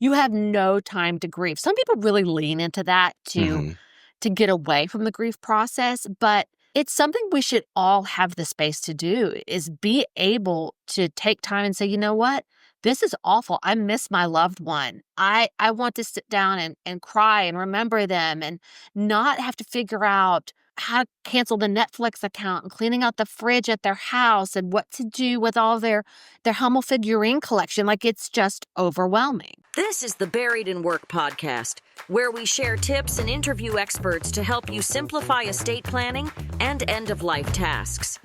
you have no time to grieve. Some people really lean into that Hmm. to get away from the grief process, but it's something we should all have the space to do is be able to take time and say, you know what? This is awful. I miss my loved one. I want to sit down and cry and remember them and not have to figure out how to cancel the Netflix account and cleaning out the fridge at their house and what to do with all their Hummel figurine collection. Like, it's just overwhelming. This is the Buried in Work podcast, where we share tips and interview experts to help you simplify estate planning and end-of-life tasks.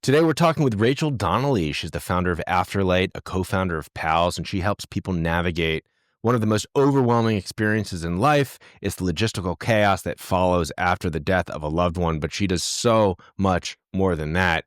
Today, we're talking with Rachel Donnelly. She's the founder of AfterLight, a co-founder of PALS, and she helps people navigate one of the most overwhelming experiences in life. It's the logistical chaos that follows after the death of a loved one, but she does so much more than that.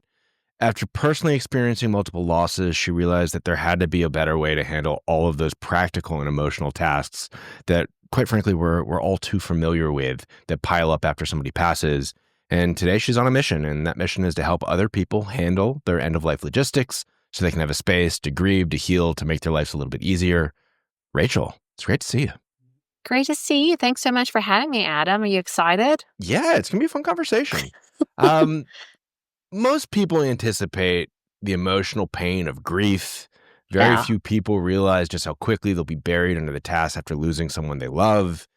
After personally experiencing multiple losses, she realized that there had to be a better way to handle all of those practical and emotional tasks that, quite frankly, we're all too familiar with that pile up after somebody passes. And today she's on a mission, and that mission is to help other people handle their end-of-life logistics so they can have a space to grieve, to heal, to make their lives a little bit easier. Rachel, it's great to see you. Great to see you. Thanks so much for having me, Adam. Are you excited? Yeah, it's going to be a fun conversation. Most people anticipate the emotional pain of grief. Very few people realize just how quickly they'll be buried under the task after losing someone they love.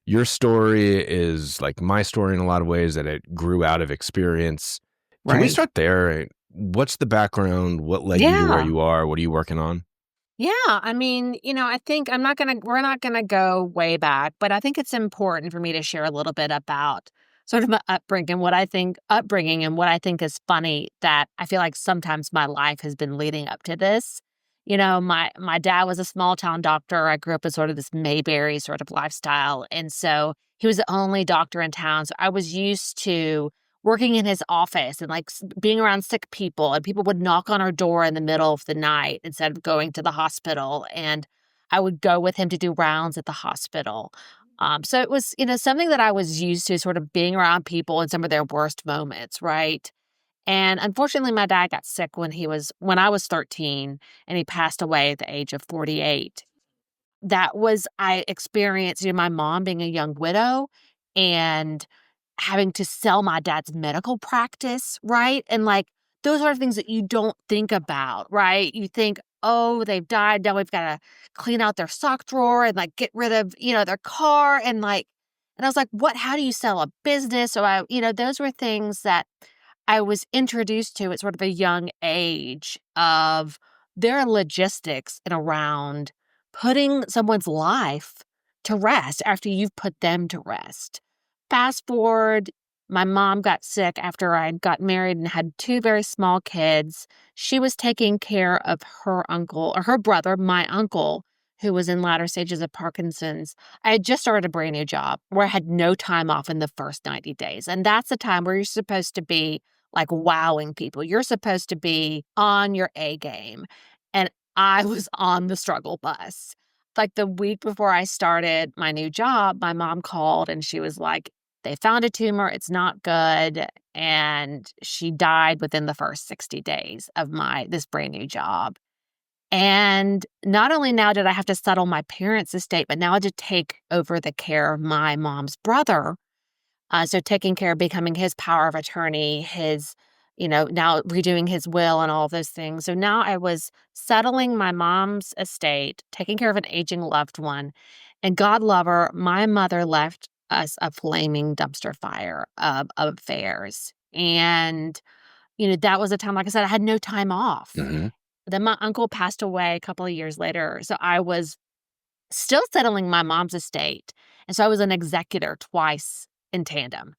Your story is like my story in a lot of ways, that it grew out of experience. Can we start there? What's the background? What led you to where you are? What are you working on? Yeah, I mean, I think we're not gonna go way back, but I think it's important for me to share a little bit about sort of my upbringing and what I think is funny, that I feel like sometimes my life has been leading up to this. My dad was a small town doctor. I grew up in sort of this Mayberry sort of lifestyle. And so he was the only doctor in town. So I was used to working in his office and like being around sick people, and people would knock on our door in the middle of the night instead of going to the hospital. And I would go with him to do rounds at the hospital. So it was, something that I was used to, sort of being around people in some of their worst moments, right? And unfortunately, my dad got sick when I was 13, and he passed away at the age of 48. I experienced, my mom being a young widow and having to sell my dad's medical practice, right? And like, those are things that you don't think about, right? You think, oh, they've died. Now we've got to clean out their sock drawer and like get rid of, their car. And I was like, how do you sell a business? So those were things that I was introduced to at sort of a young age of their logistics and around putting someone's life to rest after you've put them to rest. Fast forward, my mom got sick after I got married and had two very small kids. She was taking care of her uncle, or her brother, my uncle, who was in latter stages of Parkinson's. I had just started a brand new job where I had no time off in the first 90 days. And that's the time where you're supposed to be like wowing people. You're supposed to be on your A game. And I was on the struggle bus. Like the week before I started my new job, my mom called and she was like, they found a tumor. It's not good. And she died within the first 60 days of this brand new job. And not only now did I have to settle my parents' estate, but now I had to take over the care of my mom's brother. So taking care of becoming his power of attorney, his, now redoing his will and all of those things. So now I was settling my mom's estate, taking care of an aging loved one. And God love her, my mother left us a flaming dumpster fire of affairs. And, that was a time, like I said, I had no time off. Mm-hmm. Then my uncle passed away a couple of years later. So I was still settling my mom's estate. And so I was an executor twice in tandem.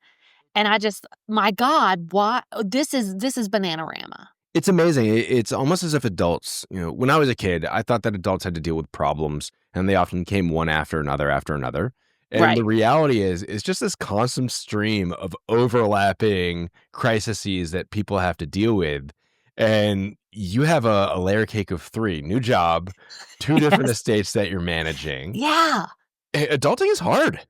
And I just, my God, what this is Bananarama. It's amazing. It's almost as if adults, when I was a kid, I thought that adults had to deal with problems, and they often came one after another after another. And Right. The reality is, it's just this constant stream of overlapping crises that people have to deal with. And you have a layer cake of three: new job, two different Yes. estates that you're managing. Yeah. Adulting is hard.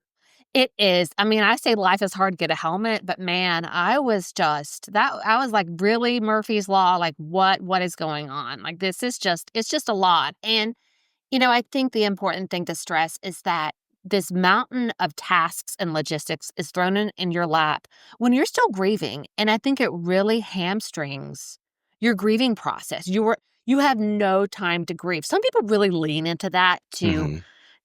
It is. I mean, I say life is hard, get a helmet, but man, I was like, really, Murphy's Law, like what is going on? Like, it's just a lot. And I think the important thing to stress is that this mountain of tasks and logistics is thrown in your lap when you're still grieving. And I think it really hamstrings your grieving process. You have no time to grieve. Some people really lean into that Hmm.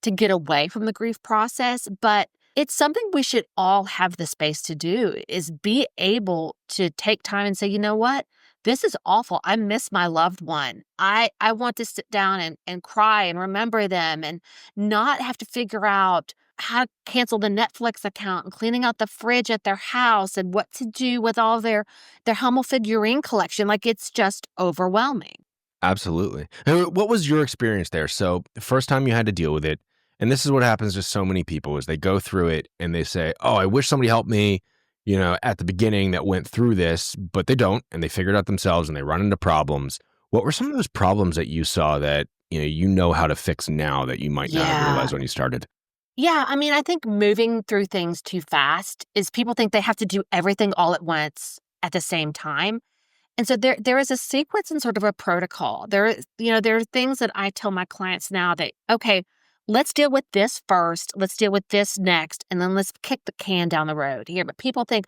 to get away from the grief process, but it's something we should all have the space to do is be able to take time and say, you know what? This is awful. I miss my loved one. I want to sit down and cry and remember them and not have to figure out how to cancel the Netflix account and cleaning out the fridge at their house and what to do with all their Hummel figurine collection. Like it's just overwhelming. Absolutely. And what was your experience there? So the first time you had to deal with it, and this is what happens to so many people is they go through it and they say, "Oh, I wish somebody helped me, at the beginning that went through this," but they don't, and they figure it out themselves and they run into problems. What were some of those problems that you saw that, you know how to fix now that you might not have Yeah. realized when you started? Yeah, I mean, I think moving through things too fast is people think they have to do everything all at once at the same time. And so there is a sequence and sort of a protocol. There are things that I tell my clients now that, okay, let's deal with this first, let's deal with this next, and then let's kick the can down the road here. But people think,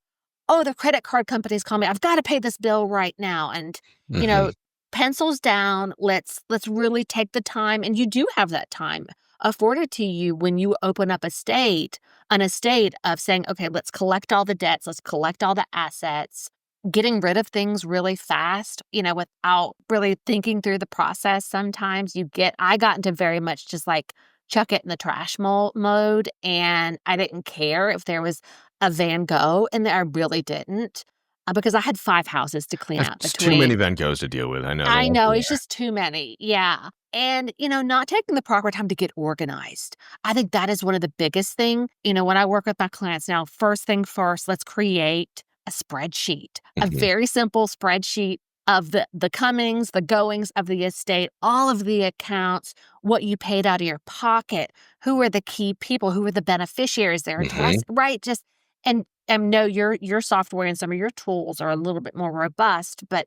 oh, the credit card company's calling me. I've got to pay this bill right now. And, you Hmm. know, pencils down, let's really take the time. And you do have that time afforded to you when you open up an estate of saying, okay, let's collect all the debts, let's collect all the assets, getting rid of things really fast, without really thinking through the process. Sometimes I got into very much just like chuck it in the trash mode. And I didn't care if there was a Van Gogh in there. I really didn't because I had 5 houses to clean out That's too many between. Van Goghs to deal with. I know the I ones know, are it's there. just too many. Yeah. And, not taking the proper time to get organized. I think that is one of the biggest thing. When I work with my clients now, first thing first, let's create a spreadsheet, a Mhm. very simple spreadsheet of the comings, the goings of the estate, all of the accounts, what you paid out of your pocket, who are the key people, who are the beneficiaries, their Mhm. tax, right? Just and no, your software and some of your tools are a little bit more robust, but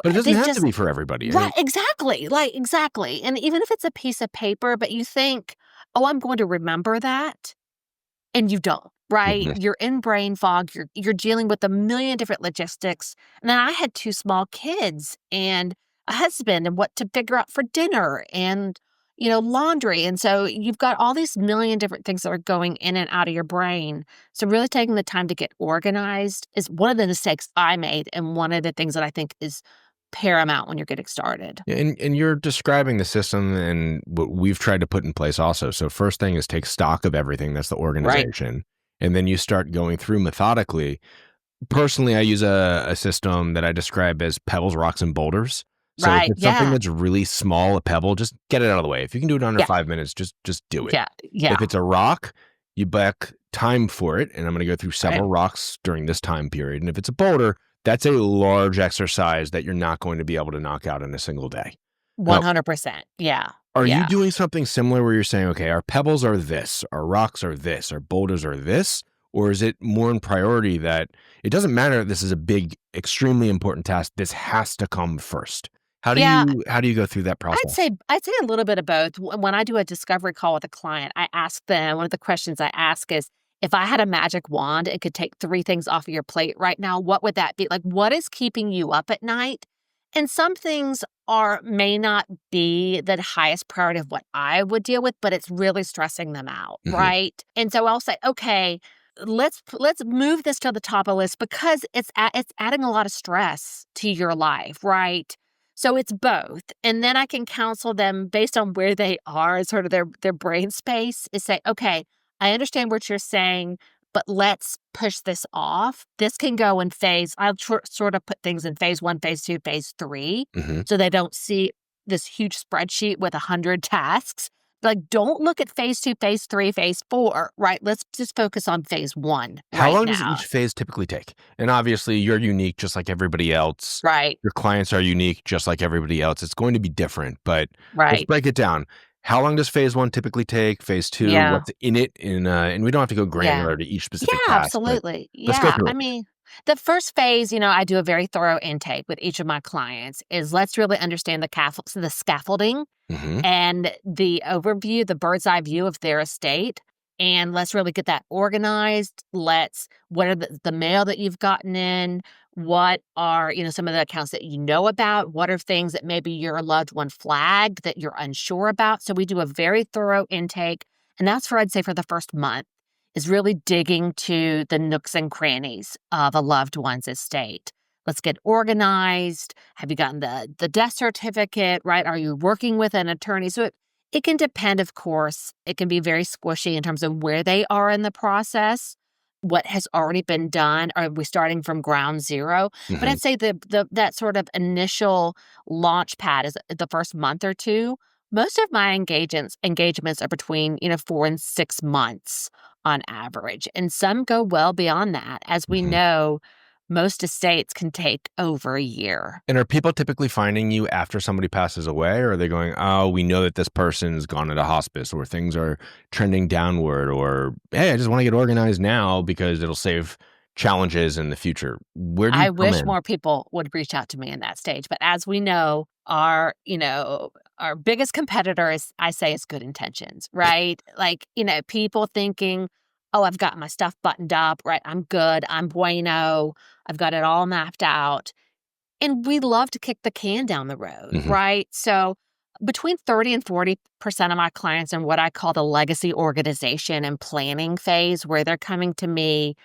But it doesn't they have to just be for everybody. I right, mean, exactly, like, exactly, and even if it's a piece of paper, but you think, "Oh, I'm going to remember that," and you don't, right? mhm. You're in brain fog, you're dealing with a million different logistics, and then I had 2 small kids and a husband and what to figure out for dinner and, laundry, and so you've got all these million different things that are going in and out of your brain, so really taking the time to get organized is one of the mistakes I made and one of the things that I think is paramount when you're getting started. Yeah, and you're describing the system and what we've tried to put in place also. So first thing is take stock of everything. That's the Right. organization. And then you start going through methodically. Personally, I use a system that I describe as pebbles, rocks, and boulders. So if Right, it's something yeah, that's really small, a pebble, just get it out of the way. If you can do it under yeah, 5 minutes, just do it. yeah, yeah, If it's a rock, you back time for it, and I'm going to go through right, several rocks during this time period. And if it's a boulder, that's a large exercise that you're not going to be able to knock out in a single day. Now, 100%, yeah, are you yeah. doing something similar where you're saying, okay, our pebbles are this, our rocks are this, our boulders are this? Or is it more in priority that it doesn't matter if this is a big, extremely important task, this has to come first? Yeah, How do you go through that process? I'd say a little bit of both. When I do a discovery call with a client, I ask them one of the questions I ask is, "If I had a magic wand and could take 3 things off of your plate right now, what would that be?" Like, what is keeping you up at night? And some things may not be the highest priority of what I would deal with, but it's really stressing them out, Mhm. right? And so I'll say, "Okay, let's move this to the top of the list because it's adding a lot of stress to your life, right?" So it's both. And then I can counsel them based on where they are, sort of their brain space is say, okay, I understand what you're saying, but let's push this off. This can go in phase. I'll sort of put things in phase 1, phase 2, phase 3, Mhm. so they don't see this huge spreadsheet with 100 tasks. Like, don't look at phase 2, phase 3, phase 4, right? Let's just focus on phase 1 How right long does now. each phase typically take? And obviously, you're unique just like everybody else. Right, Your clients are unique just like everybody else. It's going to be different, but let's right. break it down. How long does phase 1 typically take? Phase 2, Yeah. what's in it? And we don't have to go Yeah. granular to each Yeah, specific task, but absolutely. let's go Yeah. through I it. mean, The first phase, I do a very thorough intake with each of my clients is let's really understand the scaffolding Hmm. and the overview, the bird's eye view of their estate. And let's really get that organized. What are the mail that you've gotten in? What are, some of the accounts that you know about? What are things that maybe your loved one flagged that you're unsure about? So we do a very thorough intake. And that's I'd say for the first month is really digging to the nooks and crannies of a loved one's estate. Let's get organized. Have you gotten the death certificate, right? Are you working with an attorney? So it can depend, of course. It can be very squishy in terms of where they are in the process, what has already been done. Are we starting from ground zero? But Hmm. I'd say that sort of initial launch pad is the first month or two. Most of my engagements are between 4 and 6 months on average, and some go well beyond that. As we Hmm. know, most estates can take over a year. And are people typically finding you after somebody passes away, or are they going, oh, we know that this person's gone into hospice, or things are trending downward, or hey, I just want to get organized now because it'll save challenges in the future? Where do you I come wish in? more people would reach out to me in that stage, but as we know, our biggest competitor is good intentions, right? Like, people thinking, "Oh, I've got my stuff buttoned up, right? I'm good. I'm bueno. I've got it all mapped out." And we love to kick the can down the road, Hmm. right? So between 30 and 40% of my clients are in what I call the legacy organization and planning phase, where they're coming to me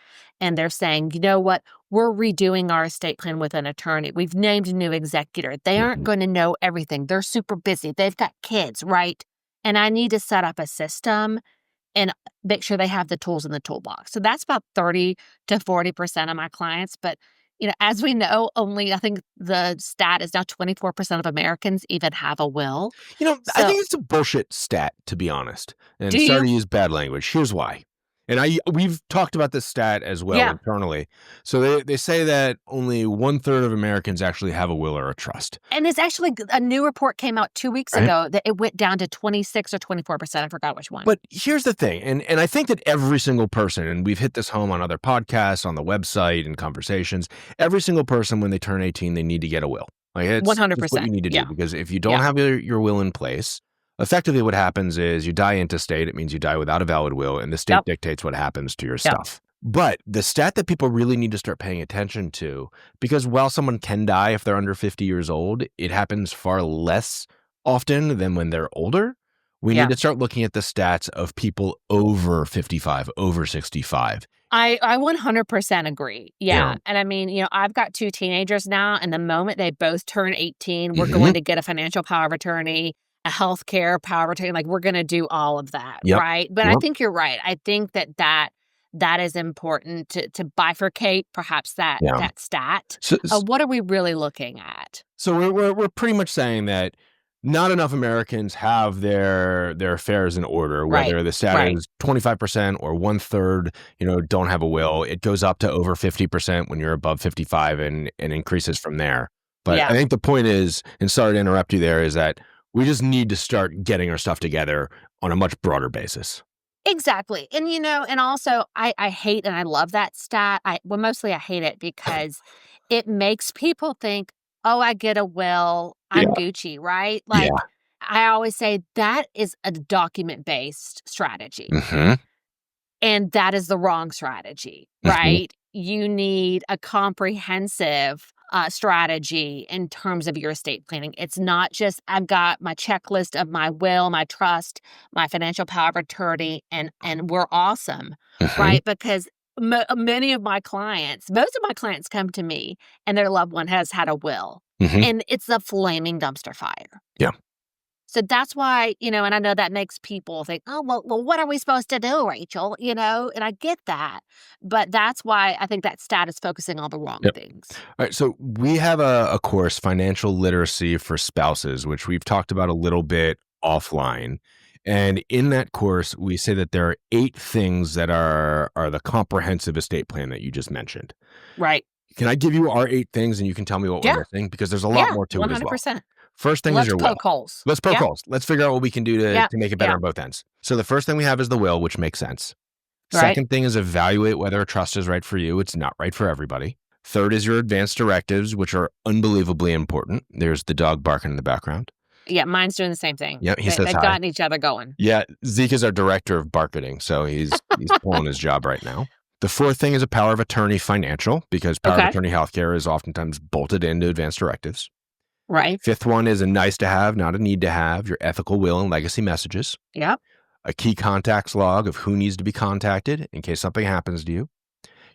and they're saying, you know what, we're redoing our estate plan with an attorney. We've named a new executor. They aren't Hmm. going to know everything. They're super busy. They've got kids, right? And I need to set up a system and make sure they have the tools in the toolbox. So that's about 30 to 40% of my clients. But, as we know, only I think the stat is now 24% of Americans even have a will. I So think it's a bullshit stat, to be honest. do And sorry you? to use bad language. Here's why. And we've talked about this stat as well Yeah. internally. So they say that only 1/3 of Americans actually have a will or a trust. And it's actually a new report came out 2 weeks Right. ago that it went down to 26 or 24%. I forgot which one. But here's the thing, and I think that every single person, and we've hit this home on other podcasts, on the website, and conversations, every single person when they turn 18, they need to get a will. Like it's just what you 100%. need to do, Yeah. because if you don't Yeah. have your will in place, effectively what happens is you die intestate. It means you die without a valid will, and the state Yep. dictates what happens to your Yep. stuff. But the stat that people really need to start paying attention to, because while someone can die if they're under 50 years old, it happens far less often than when they're older. We need Yeah. to start looking at the stats of people over 55, over 65. I 100% agree. Yeah. Yeah. And I mean, I've got two teenagers now, and the moment they both turn 18, we're Mhm. going to get a financial power of attorney, a healthcare power of attorney. Like, we're going to do all of that, Yep. right? But I Yep. think you're right. I think that is important to bifurcate perhaps Yeah. that stat. So, What are we really looking at? so we're pretty much saying that not enough Americans have their affairs in order, Right. whether the stat Right. is 25% or 1/3, don't have a will. It goes up to over 50% when you're above 55 and increases from there. But I Yeah. think the point is, and sorry to interrupt you there, is that we just need to start getting our stuff together on a much broader basis. Exactly. And, and also I hate and I love that stat. Mostly I hate it because it makes people think, oh, I get a will, I'm Yeah. Gucci, right? Yeah. Like, I always say that is a document-based strategy. Hmm. And that is the wrong strategy, Hmm. right? You need a comprehensive strategy in terms of your estate planning. It's not just I've got my checklist of my will, my trust, my financial power of attorney, and we're awesome, Hmm. right? Because many of my clients, most of my clients come to me and their loved one has had a will, Hmm. and it's a flaming dumpster fire. Yeah. So that's why, and I know that makes people think, oh, well, what are we supposed to do, Rachel? And I get that. But that's why I think that stat is focusing on the wrong Yep. things. All right. So we have a course, Financial Literacy for Spouses, which we've talked about a little bit offline. And in that course, we say that there are 8 things that are the comprehensive estate plan that you just mentioned. Right. Can I give you our 8 things and you can tell me what Yeah. we're missing? Because there's a lot Yeah. more to it as well. 100%. First thing is Let's your will. poke holes. Let's poke Yeah. holes. Let's figure out what we can do to Yeah. make it better Yeah. on both ends. So the first thing we have is the will, which makes sense. Right? Second thing is evaluate whether a trust is right for you. It's not right for everybody. Third is your advance directives, which are unbelievably important. There's the dog barking in the background. Yeah, mine's doing the same thing. Yep, he says They've hi. gotten each other going. Yeah, Zeke is our director of marketing, so he's pulling his job right now. The fourth thing is a power of attorney financial, because power of Okay. attorney healthcare is oftentimes bolted into advance directives. Right. Fifth one is a nice to have, not a need to have, your ethical will and legacy messages. Yep. A key contacts log of who needs to be contacted in case something happens to you.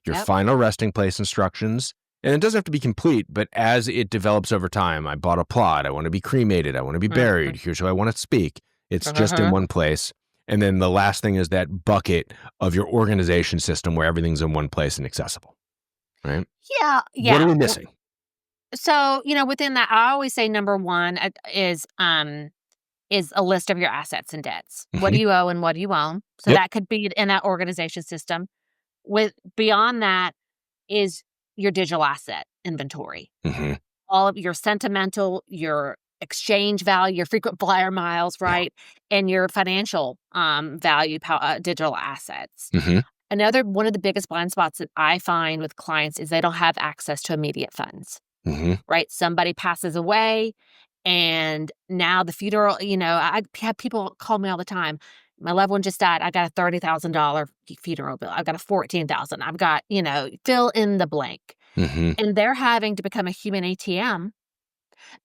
Your Yep. final resting place instructions. And it doesn't have to be complete, but as it develops over time, I bought a plot, I want to be cremated, I want to be buried, here's who I want to speak. It's just in one place. And then the last thing is that bucket of your organization system where everything's in one place and accessible, right? Yeah. What are we missing? So, within that, I always say number one is a list of your assets and debts. What do you owe and what do you own? So Yep. that could be in that organization system. Beyond that is your digital asset inventory. All of your sentimental, your exchange value, your frequent flyer miles, right? And your financial value, digital assets. Another one of the biggest blind spots that I find with clients is they don't have access to immediate funds, right? Somebody passes away and now the funeral, I have people call me all the time. My loved one just died. I got a $30,000 funeral bill. I've got a $14,000. I've got, fill in the blank. And they're having to become a human ATM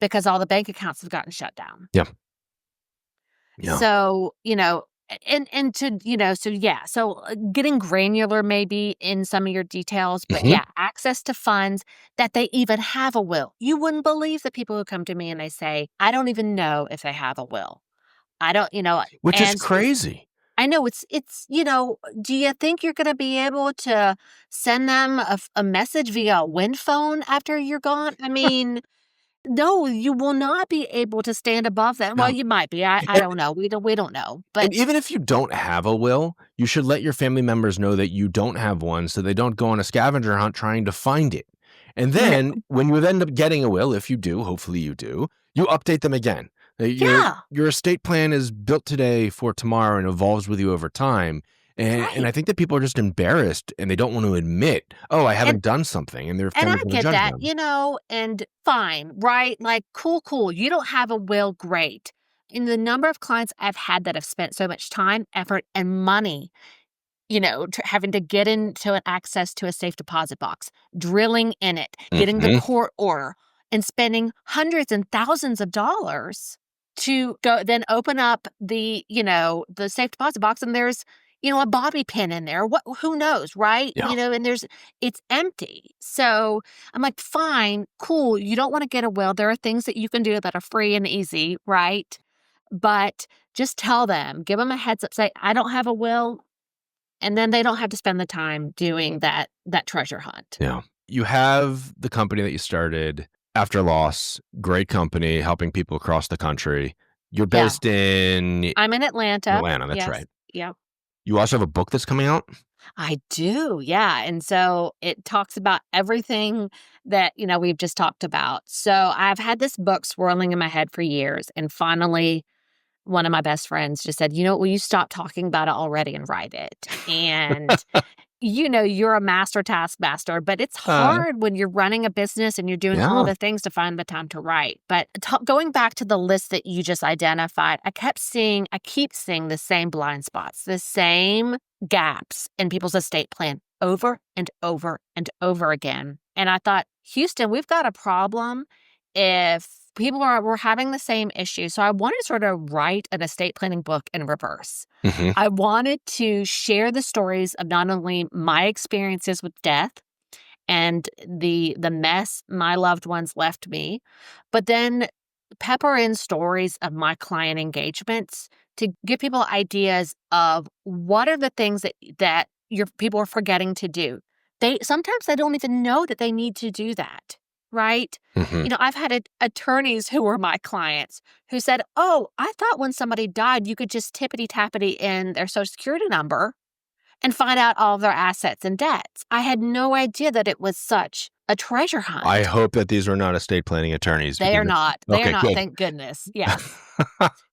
because all the bank accounts have gotten shut down. Yeah. So, so getting granular maybe in some of your details, but access to funds that they even have a will. You wouldn't believe the people who come to me and they say, I don't even know if they have a will. I don't, Which is crazy. I know it's, do you think you're going to be able to send them a message via a wind phone after you're gone? I mean, no, you will not be able to stand above that. Well, you might be. I don't know. We don't know. But And even if you don't have a will, you should let your family members know that you don't have one so they don't go on a scavenger hunt trying to find it. And then when you end up getting a will, if you do, hopefully you do, you update them again. Your estate plan is built today for tomorrow and evolves with you over time. And I think that people are just embarrassed and they don't want to admit, oh, I haven't done something. And their And I family's going to get judge that, them. and fine, right? Like, cool. You don't have a will, great. In the number of clients I've had that have spent so much time, effort, and money, having to get into an access to a safe deposit box, drilling in it, getting the court order, and spending hundreds and thousands of dollars to go then open up the safe deposit box and there's a bobby pin in there. Who knows, right? Yeah. And it's empty. So I'm like, fine, cool. You don't want to get a will. There are things that you can do that are free and easy, right? But just tell them, give them a heads up, say, I don't have a will. And then they don't have to spend the time doing that treasure hunt. Yeah. You have the company that you started after loss, great company, helping people across the country. You're based in I'm in Atlanta. Atlanta, that's yes. right. Yep. You also have a book that's coming out? I do, yeah. And so it talks about everything that, we've just talked about. So I've had this book swirling in my head for years. And finally, one of my best friends just said, will you stop talking about it already and write it? And, you're a master taskmaster, but it's hard when you're running a business and you're doing all the things to find the time to write. But going back to the list that you just identified, I keep seeing the same blind spots, the same gaps in people's estate plan over and over and over again. And I thought, Houston, we've got a problem if people we're having the same issue. So I wanted to sort of write an estate planning book in reverse. I wanted to share the stories of not only my experiences with death and the mess my loved ones left me, but then pepper in stories of my client engagements to give people ideas of what are the things that your people are forgetting to do. Sometimes they don't even know that they need to do that. Right? I've had attorneys who were my clients who said, oh, I thought when somebody died, you could just tippity-tappity in their social security number and find out all of their assets and debts. I had no idea that it was such a treasure hunt. I hope that these are not estate planning attorneys. They are because not. They are okay, not. good. Thank goodness. Yes.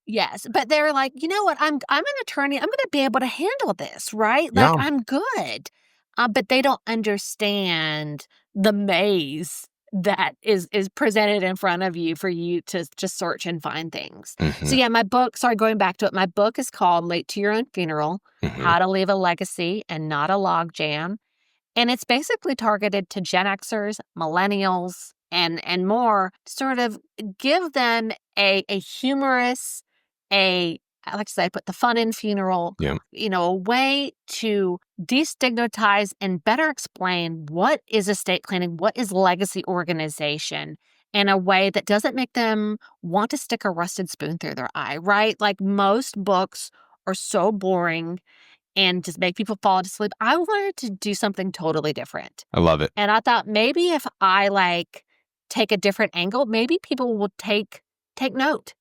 Yes. But they're like, you know what? I'm an attorney. I'm going to be able to handle this, right? Like Yeah, I'm good. But they don't understand the maze that is presented in front of you for you to just search and find things. So mhm, yeah, my book, sorry, going back to it, my book is called Late to Your Own Funeral: mhm. How to Leave a Legacy and Not a Logjam. And it's basically targeted to Gen Xers, millennials, and more, to sort of give them a humorous, I like to say, put the fun in funeral, Yeah, a way to destigmatize and better explain what is estate planning, what is legacy organization, in a way that doesn't make them want to stick a rusted spoon through their eye, right? Like most books are so boring and just make people fall asleep. I wanted to do something totally different. I love it. And I thought maybe if I take a different angle, maybe people will take note.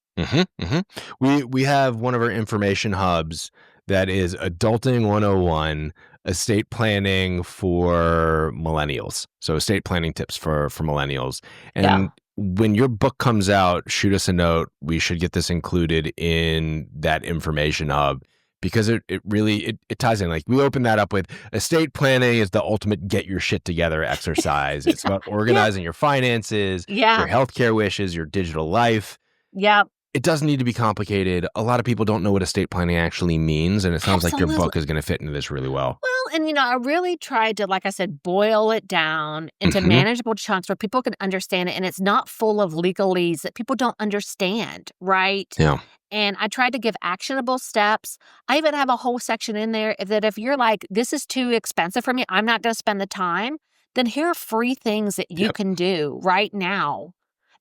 We have one of our information hubs that is Adulting 101, estate planning for millennials. So estate planning tips for millennials. Yeah. And when your book comes out, shoot us a note. We should get this included in that information hub because it really it ties in. Like we open that up with estate planning is the ultimate get your shit together exercise. It's about Yeah. organizing your finances, your Yeah. healthcare wishes, your digital life. Yeah. It doesn't need to be complicated. A lot of people don't know what estate planning actually means, and it sounds like your Absolutely. book is going to fit into this really well. Well, and I really tried to, like I said, boil it down into Mhm. manageable chunks where people can understand it, and it's not full of legalese that people don't understand, right? Yeah. And I tried to give actionable steps. I even have a whole section in there that if you're like, this is too expensive for me, I'm not going to spend the time, then here are free things that you Yep. can do right now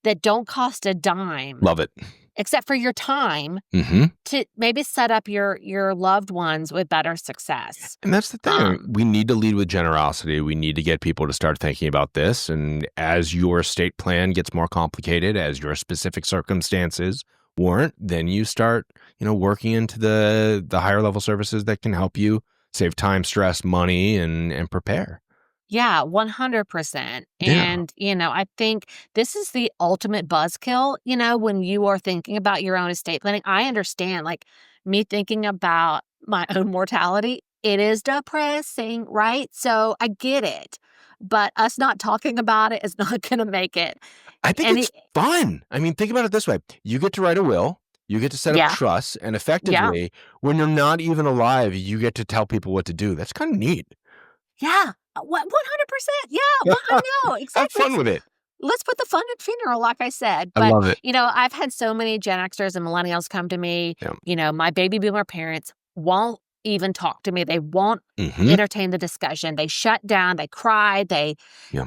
that don't cost a dime, Love it. except for your time Mhm. to maybe set up your loved ones with better success. And that's the thing. Um, We need to lead with generosity. We need to get people to start thinking about this. And as your estate plan gets more complicated, as your specific circumstances warrant, then you start, working into the higher level services that can help you save time, stress, money, and prepare. Yeah, 100%. Yeah. And, I think this is the ultimate buzzkill, when you are thinking about your own estate planning. I understand, like me thinking about my own mortality, it is depressing, right? So I get it. But us not talking about it is not going to make it I think any. it's fun. I mean, think about it this way. You get to write a will, you get to set up Yeah, trusts, and yeah, effectively, when you're not even alive, you get to tell people what to do. That's kind of neat. yeah. What 100%? Yeah, well, I know Have exactly. fun with it. Let's put the fun in funeral, like I said. I But, love it. I've had so many Gen Xers and millennials come to me. Yeah. My baby boomer parents won't even talk to me. They won't Hmm. entertain the discussion. They shut down. They cry. Yeah.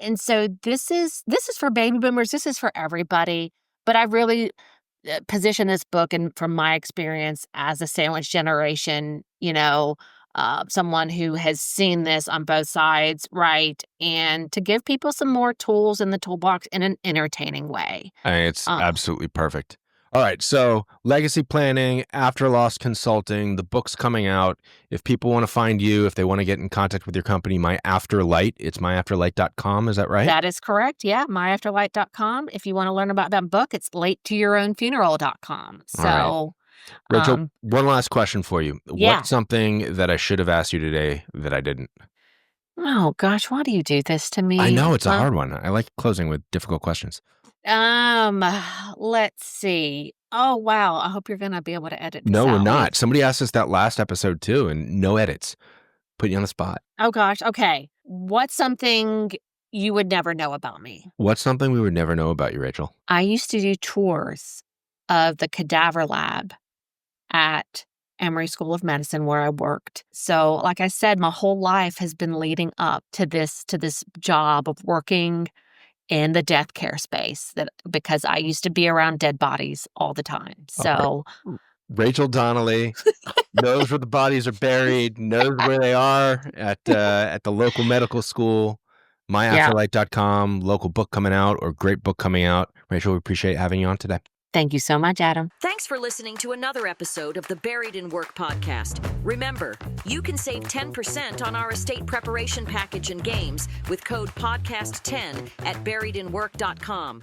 And so this is for baby boomers. This is for everybody. But I really position this book, and from my experience as a sandwich generation, someone who has seen this on both sides, right? And to give people some more tools in the toolbox in an entertaining way. I mean, it's Uh, absolutely perfect. All right. So, legacy planning, after loss consulting, the book's coming out. If people want to find you, if they want to get in contact with your company, My AfterLight, it's myafterlight.com. Is that right? that is correct. Yeah, myafterlight.com. If you want to learn about that book, it's latetoyourownfuneral.com. All right. So, Rachel, one last question for you. yeah. What's something that I should have asked you today that I didn't? Oh gosh, why do you do this to I me? know it's a hard one. I like closing with difficult questions. Um, let's see. Oh wow, I hope you're gonna be able to edit this No, we're out. not. Somebody asked us that last episode too, and no edits. Put you on the spot. Oh gosh, okay. What's something you would never know about me? What's something we would never know about you, Rachel? I used to do tours of the cadaver lab at Emory School of Medicine where I worked. So, like I said, my whole life has been leading up to this job of working in the death care space, that because I used to be around dead bodies all the time. All right. So, Rachel Donnelly knows where the bodies are buried, knows where they are at the local medical school. yeah. MyAfterLight.com, local book coming out or great book coming out. Rachel, we appreciate having you on today. Thank you so much, Adam. Thanks for listening to another episode of the Buried in Work podcast. Remember, you can save 10% on our estate preparation package and games with code podcast10 at buriedinwork.com.